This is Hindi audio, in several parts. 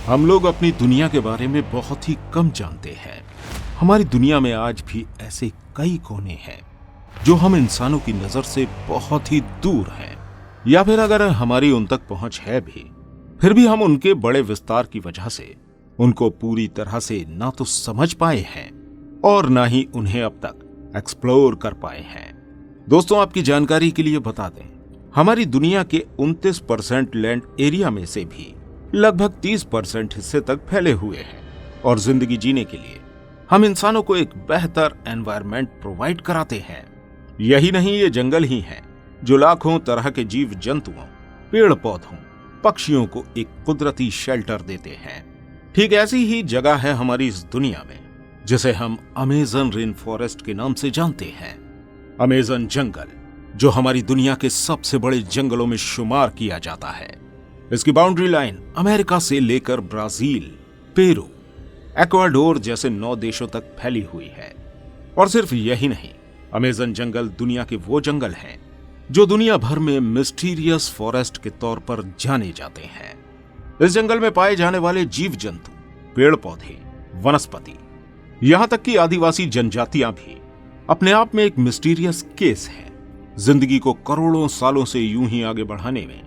हम लोग अपनी दुनिया के बारे में बहुत ही कम जानते हैं। हमारी दुनिया में आज भी ऐसे कई कोने हैं जो हम इंसानों की नजर से बहुत ही दूर हैं, या फिर अगर हमारी उन तक पहुंच है भी, फिर भी हम उनके बड़े विस्तार की वजह से उनको पूरी तरह से ना तो समझ पाए हैं और ना ही उन्हें अब तक एक्सप्लोर कर पाए हैं। दोस्तों, आपकी जानकारी के लिए बता दें, हमारी दुनिया के 29% लैंड एरिया में से भी लगभग 30% हिस्से तक फैले हुए हैं और जिंदगी जीने के लिए हम इंसानों को एक बेहतर एनवायरनमेंट प्रोवाइड कराते हैं। यही नहीं, ये जंगल ही हैं जो लाखों तरह के जीव जंतुओं, पेड़ पौधों, पक्षियों को एक कुदरती शेल्टर देते हैं। ठीक ऐसी ही जगह है हमारी इस दुनिया में जिसे हम अमेज़न रेन फॉरेस्ट के नाम से जानते हैं। अमेज़न जंगल, जो हमारी दुनिया के सबसे बड़े जंगलों में शुमार किया जाता है। इसकी बाउंड्री लाइन अमेरिका से लेकर ब्राजील, पेरू, एक्वाडोर जैसे 9 देशों तक फैली हुई है। और सिर्फ यही नहीं, अमेज़न जंगल दुनिया के वो जंगल हैं जो दुनिया भर में मिस्टीरियस फॉरेस्ट के तौर पर जाने जाते हैं। इस जंगल में पाए जाने वाले जीव जंतु, पेड़ पौधे, वनस्पति, यहां तक कि आदिवासी जनजातियां भी अपने आप में एक मिस्टीरियस केस है। जिंदगी को करोड़ों सालों से यूं ही आगे बढ़ाने में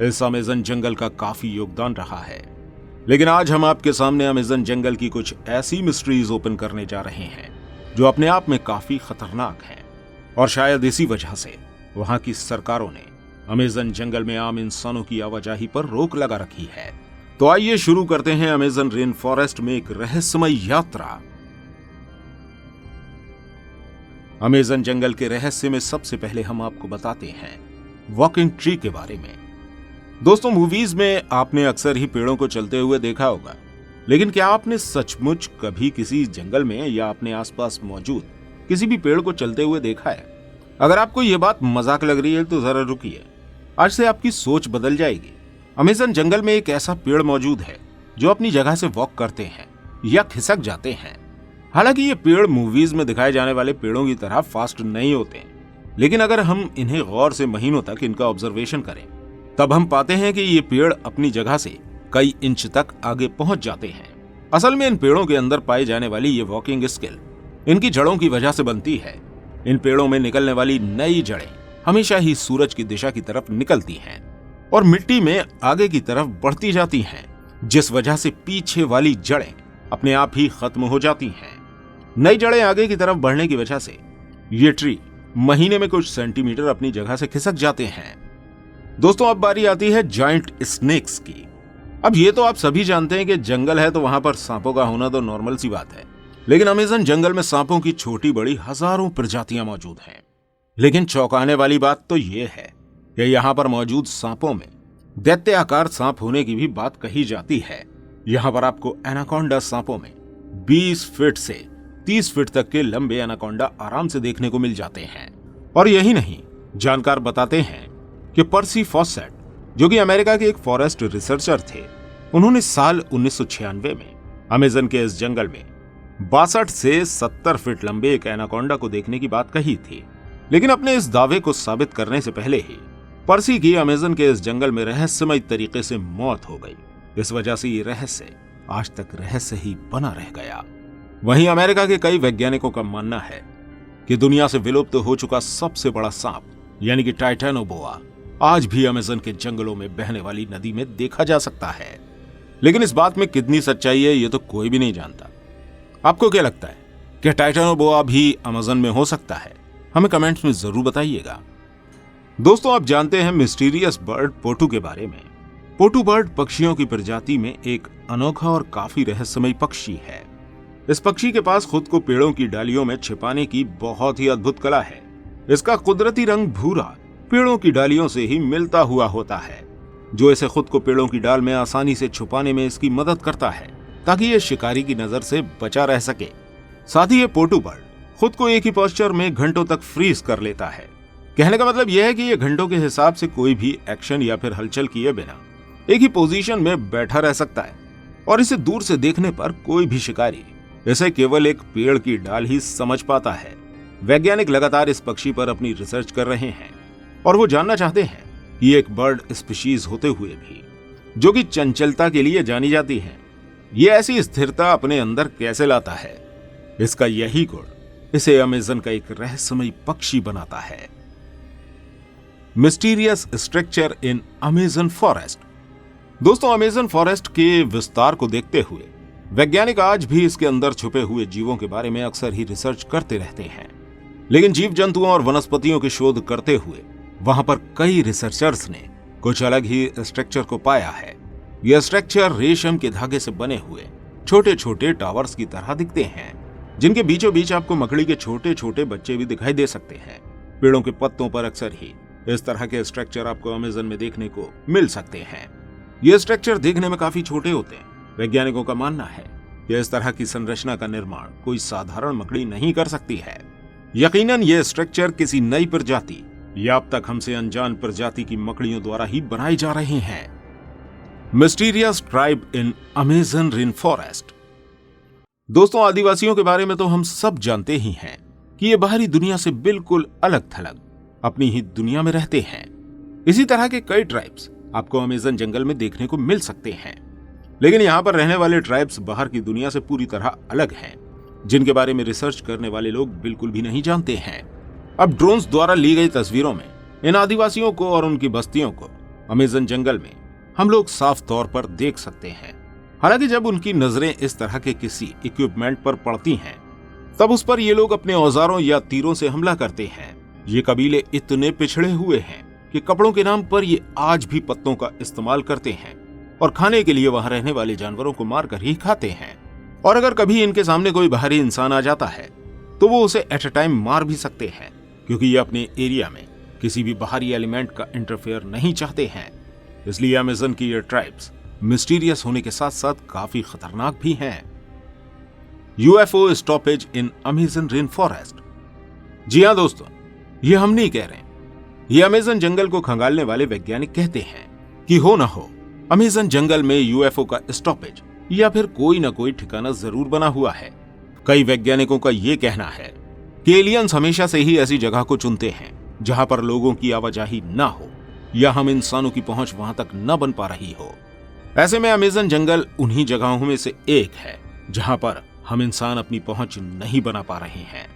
इस अमेज़न जंगल का काफी योगदान रहा है। लेकिन आज हम आपके सामने अमेज़न जंगल की कुछ ऐसी मिस्ट्रीज ओपन करने जा रहे हैं जो अपने आप में काफी खतरनाक हैं, और शायद इसी वजह से वहां की सरकारों ने अमेज़न जंगल में आम इंसानों की आवाजाही पर रोक लगा रखी है। तो आइए शुरू करते हैं अमेज़न रेन फॉरेस्ट में एक रहस्यमय यात्रा। अमेज़न जंगल के रहस्य में सबसे पहले हम आपको बताते हैं वॉकिंग ट्री के बारे में। दोस्तों, मूवीज में आपने अक्सर ही पेड़ों को चलते हुए देखा होगा, लेकिन क्या आपने सचमुच कभी किसी जंगल में या अपने आसपास मौजूद किसी भी पेड़ को चलते हुए देखा है? अगर आपको यह बात मजाक लग रही है तो जरा रुकिए, आज से आपकी सोच बदल जाएगी। अमेज़न जंगल में एक ऐसा पेड़ मौजूद है जो अपनी जगह से वॉक करते हैं या खिसक जाते हैं। हालांकि ये पेड़ मूवीज में दिखाए जाने वाले पेड़ों की तरह फास्ट नहीं होते, लेकिन अगर हम इन्हें गौर से महीनों तक इनका ऑब्जर्वेशन करें तब हम पाते हैं कि ये पेड़ अपनी जगह से कई इंच तक आगे पहुंच जाते हैं। असल में इन पेड़ों के अंदर पाई जाने वाली ये वॉकिंग स्किल इनकी जड़ों की वजह से बनती है। इन पेड़ों में निकलने वाली नई जड़ें हमेशा ही सूरज की दिशा की तरफ निकलती हैं और मिट्टी में आगे की तरफ बढ़ती जाती हैं, जिस वजह से पीछे वाली जड़ें अपने आप ही खत्म हो जाती हैं। नई जड़ें आगे की तरफ बढ़ने की वजह से ये ट्री महीने में कुछ सेंटीमीटर अपनी जगह से खिसक जाते हैं। दोस्तों, अब बारी आती है जायंट स्नेक्स की। अब ये तो आप सभी जानते हैं कि जंगल है तो वहां पर सांपों का होना तो नॉर्मल सी बात है, लेकिन अमेज़न जंगल में सांपों की छोटी बड़ी हजारों प्रजातियां मौजूद हैं। लेकिन चौंकाने वाली बात तो ये है कि यहां पर मौजूद सांपों में दैत्याकार सांप होने की भी बात कही जाती है। यहां पर आपको एनाकोंडा सांपों में 20 फीट से 30 फीट तक के लंबे एनाकोंडा आराम से देखने को मिल जाते हैं। और यही नहीं, जानकार बताते हैं कि पर्सी फॉसेट, जो कि अमेरिका के एक फॉरेस्ट रिसर्चर थे, उन्होंने साल 1996 में अमेज़न के इस जंगल में 62 से 70 फीट लंबे एक एनाकोंडा को देखने की बात कही थी। लेकिन अपने इस दावे को साबित करने से पहले ही पर्सी की अमेज़न के इस जंगल में रहस्यमय तरीके से मौत हो गई। इस वजह से ये रहस्य आज तक रहस्य ही बना रह गया। वहीं अमेरिका के कई वैज्ञानिकों का मानना है कि दुनिया से विलुप्त हो चुका सबसे बड़ा सांप यानी कि टाइटैनोबोआ आज भी अमेज़न के जंगलों में बहने वाली नदी में देखा जा सकता है। लेकिन इस बात में कितनी सच्चाई है ये तो कोई भी नहीं जानता। आपको क्या लगता है कि टाइटैनोबोआ भी अमेज़न में हो सकता है? हमें कमेंट्स में जरूर बताइएगा। दोस्तों, आप जानते हैं मिस्टीरियस बर्ड पोटू के बारे में। पोटू बर्ड पक्षियों की प्रजाति में एक अनोखा और काफी रहस्यमय पक्षी है। इस पक्षी के पास खुद को पेड़ों की डालियों में छिपाने की बहुत ही अद्भुत कला है। इसका कुदरती रंग भूरा पेड़ों की डालियों से ही मिलता हुआ होता है, जो इसे खुद को पेड़ों की डाल में आसानी से छुपाने में इसकी मदद करता है ताकि ये शिकारी की नजर से बचा रह सके। साथ ही ये पोटू बर्ड खुद को एक ही पोस्चर में घंटों तक फ्रीज कर लेता है। कहने का मतलब यह है कि ये घंटों के हिसाब से कोई भी एक्शन या फिर हलचल किए बिना एक ही पोजीशन में बैठा रह सकता है, और इसे दूर से देखने पर कोई भी शिकारी इसे केवल एक पेड़ की डाल ही समझ पाता है। वैज्ञानिक लगातार इस पक्षी पर अपनी रिसर्च कर रहे हैं और वो जानना चाहते हैं कि एक बर्ड स्पीशीज होते हुए भी जो कि चंचलता के लिए जानी जाती है, ये ऐसी स्थिरता अपने अंदर कैसे लाता है? इसका यही गुण इसे अमेज़न का एक रहस्यमयी पक्षी बनाता है। Mysterious structure in Amazon forest. दोस्तों, अमेज़न फॉरेस्ट के विस्तार को देखते हुए वैज्ञानिक आज भी इसके अंदर छुपे हुए जीवों के बारे में अक्सर ही रिसर्च करते रहते हैं। लेकिन जीव जंतुओं और वनस्पतियों की शोध करते हुए वहां पर कई रिसर्चर्स ने कुछ अलग ही स्ट्रक्चर को पाया है। यह स्ट्रक्चर रेशम के धागे से बने हुए छोटे छोटे टावर्स की तरह दिखते हैं, जिनके बीचों बीच आपको मकड़ी के छोटे छोटे बच्चे भी दिखाई दे सकते हैं। पेड़ों के पत्तों पर अक्सर ही इस तरह के स्ट्रक्चर आपको अमेज़न में देखने को मिल सकते हैं। ये स्ट्रक्चर देखने में काफी छोटे होते हैं। वैज्ञानिकों का मानना है कि इस तरह की संरचना का निर्माण कोई साधारण मकड़ी नहीं कर सकती है। यकीनन ये स्ट्रक्चर किसी नई प्रजाति या अब तक हमसे अनजान प्रजाति की मकड़ियों द्वारा ही बनाए जा रहे हैं। Mysterious tribe in Amazon rain forest. दोस्तों, आदिवासियों के बारे में तो हम सब जानते ही हैं कि ये बाहरी दुनिया से बिल्कुल अलग थलग अपनी ही दुनिया में रहते हैं। इसी तरह के कई ट्राइब्स आपको अमेज़न जंगल में देखने को मिल सकते हैं। लेकिन यहाँ पर रहने वाले ट्राइब्स बाहर की दुनिया से पूरी तरह अलग हैं, जिनके बारे में रिसर्च करने वाले लोग बिल्कुल भी नहीं जानते हैं। अब ड्रोन्स द्वारा ली गई तस्वीरों में इन आदिवासियों को और उनकी बस्तियों को अमेज़न जंगल में हम लोग साफ तौर पर देख सकते हैं। हालांकि जब उनकी नजरें इस तरह के किसी इक्विपमेंट पर पड़ती हैं, तब उस पर ये लोग अपने औजारों या तीरों से हमला करते हैं। ये कबीले इतने पिछड़े हुए हैं कि कपड़ों के नाम पर ये आज भी पत्तों का इस्तेमाल करते हैं और खाने के लिए वहां रहने वाले जानवरों को मारकर ही खाते हैं। और अगर कभी इनके सामने कोई बाहरी इंसान आ जाता है तो वो उसे एट अ टाइम मार भी सकते हैं, क्योंकि ये अपने एरिया में किसी भी बाहरी एलिमेंट का इंटरफेयर नहीं चाहते हैं। इसलिए अमेज़न की ये ट्राइब्स मिस्टीरियस होने के साथ साथ काफी खतरनाक भी हैं। UFO stoppage in Amazon rain forest. जी हां दोस्तों, ये हम नहीं कह रहे हैं। ये अमेज़न जंगल को खंगालने वाले वैज्ञानिक कहते हैं कि हो ना हो अमेज़न जंगल में यूएफओ का स्टॉपेज या फिर कोई ना कोई ठिकाना जरूर बना हुआ है। कई वैज्ञानिकों का यह कहना है कि एलियंस हमेशा से ही ऐसी जगह को चुनते हैं जहां पर लोगों की आवाजाही ना हो या हम इंसानों की पहुंच वहां तक न बन पा रही हो। ऐसे में अमेज़न जंगल उन्हीं जगहों में से एक है जहां पर हम इंसान अपनी पहुंच नहीं बना पा रहे हैं।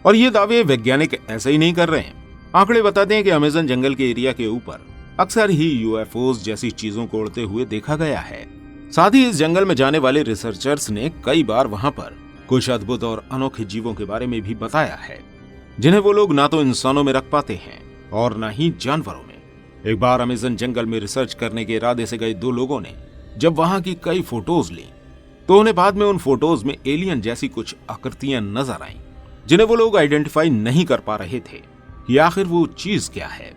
और ये दावे वैज्ञानिक ऐसे ही नहीं कर रहे हैं। आंकड़े बताते हैं कि अमेज़न जंगल के एरिया के ऊपर अक्सर ही यूएफओज जैसी चीजों को उड़ते हुए देखा गया है। साथ ही इस जंगल में जाने वाले रिसर्चर्स ने कई बार वहां पर कुछ अद्भुत और अनोखे जीवों के बारे में भी बताया है, जिन्हें वो लोग ना तो इंसानों में रख पाते हैं और ना ही जानवरों में। एक बार अमेज़न जंगल में रिसर्च करने के इरादे से गए दो लोगों ने जब वहां की कई फोटोज ली तो उन्हें बाद में उन फोटोज में एलियन जैसी कुछ आकृतियां नजर आईं, जिन्हें वो लोग आइडेंटिफाई नहीं कर पा रहे थे कि आखिर वो चीज क्या है।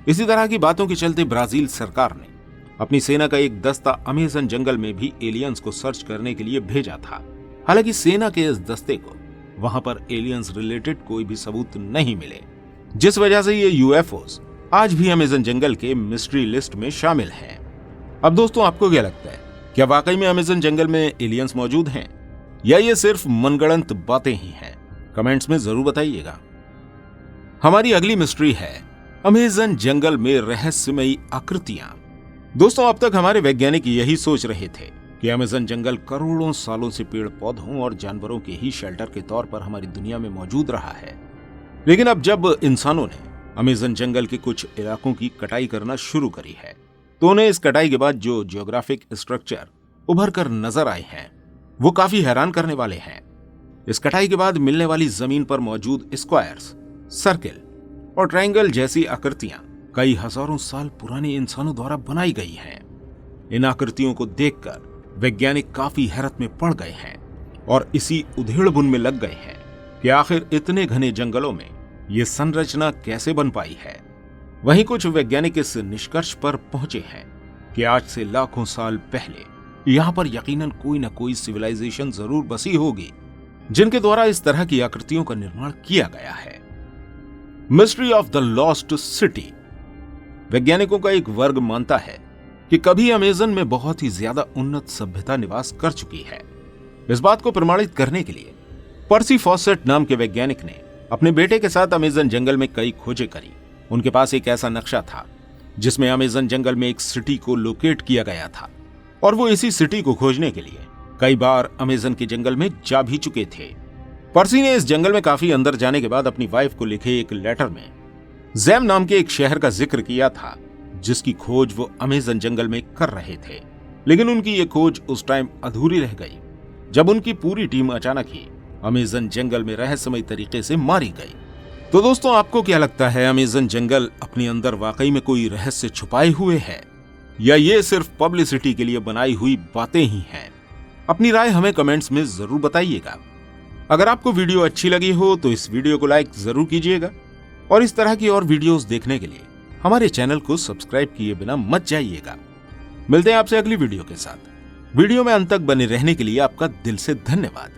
इसी तरह की बातों के चलते ब्राजील सरकार ने अपनी सेना का एक दस्ता अमेज़न जंगल में भी एलियंस को सर्च करने के लिए भेजा था। हालांकि सेना के इस दस्ते को वहां पर एलियंस रिलेटेड कोई भी सबूत नहीं मिले, जिस वजह से ये यूएफओस आज भी अमेज़न जंगल के मिस्ट्री लिस्ट में शामिल हैं। अब दोस्तों, आपको क्या लगता है, क्या वाकई में अमेज़न जंगल में एलियंस मौजूद हैं या ये सिर्फ मनगढ़ंत बातें ही हैं? कमेंट्स में जरूर बताइएगा। हमारी अगली मिस्ट्री है अमेज़न जंगल में रहस्यमयी आकृतियां। दोस्तों, अब तक हमारे वैज्ञानिक यही सोच रहे थे कि अमेज़न जंगल करोड़ों सालों से पेड़ पौधों और जानवरों के ही शेल्टर के तौर पर हमारी दुनिया में मौजूद रहा है। लेकिन अब जब इंसानों ने अमेज़न जंगल के कुछ इलाकों की कटाई करना शुरू करी है, तो उन्हें इस कटाई के बाद जो जियोग्राफिक स्ट्रक्चर उभर कर नजर आए हैं वो काफी हैरान करने वाले हैं। इस कटाई के बाद मिलने वाली जमीन पर मौजूद स्क्वायर्स, सर्किल और ट्रायंगल जैसी आकृतियां कई हजारों साल पुराने इंसानों द्वारा बनाई गई हैं। इन आकृतियों को देखकर वैज्ञानिक काफी हैरत में पड़ गए हैं और इसी उधेड़बुन में लग गए हैं कि आखिर इतने घने जंगलों में ये संरचना कैसे बन पाई है। वहीं कुछ वैज्ञानिक इस निष्कर्ष पर पहुंचे हैं कि आज से लाखों साल पहले यहां पर यकीनन कोई न कोई सिविलाइजेशन जरूर बसी होगी, जिनके द्वारा इस तरह की आकृतियों का निर्माण किया गया है। Mystery of the lost city. वैज्ञानिकों का एक वर्ग मानता है कि कभी अमेज़न में बहुत ही ज्यादा उन्नत सभ्यता निवास कर चुकी है। इस बात को प्रमाणित करने के लिए पर्सी फॉसेट नाम के वैज्ञानिक ने अपने बेटे के साथ अमेज़न जंगल में कई खोजें करी। उनके पास एक ऐसा नक्शा था जिसमें अमेज़न जंगल में एक सिटी को लोकेट किया गया था और वो इसी सिटी को खोजने के लिए कई बार अमेजन के जंगल में जा भी चुके थे। पर्सी ने इस जंगल में काफी अंदर जाने के बाद अपनी वाइफ को लिखे एक लेटर में जैम नाम के एक शहर का जिक्र किया था, जिसकी खोज वो अमेजन जंगल में कर रहे थे। लेकिन उनकी ये खोज उस टाइम अधूरी रह गई जब उनकी पूरी टीम अचानक ही अमेजन जंगल में रहस्यमय तरीके से मारी गई। तो दोस्तों, आपको क्या लगता है, अमेजन जंगल अपने अंदर वाकई में कोई रहस्य छुपाए हुए है या ये सिर्फ पब्लिसिटी के लिए बनाई हुई बातें ही हैं? अपनी राय हमें कमेंट्स में जरूर बताइएगा। अगर आपको वीडियो अच्छी लगी हो तो इस वीडियो को लाइक जरूर कीजिएगा और इस तरह की और वीडियोस देखने के लिए हमारे चैनल को सब्सक्राइब किए बिना मत जाइएगा। मिलते हैं आपसे अगली वीडियो के साथ। वीडियो में अंत तक बने रहने के लिए आपका दिल से धन्यवाद।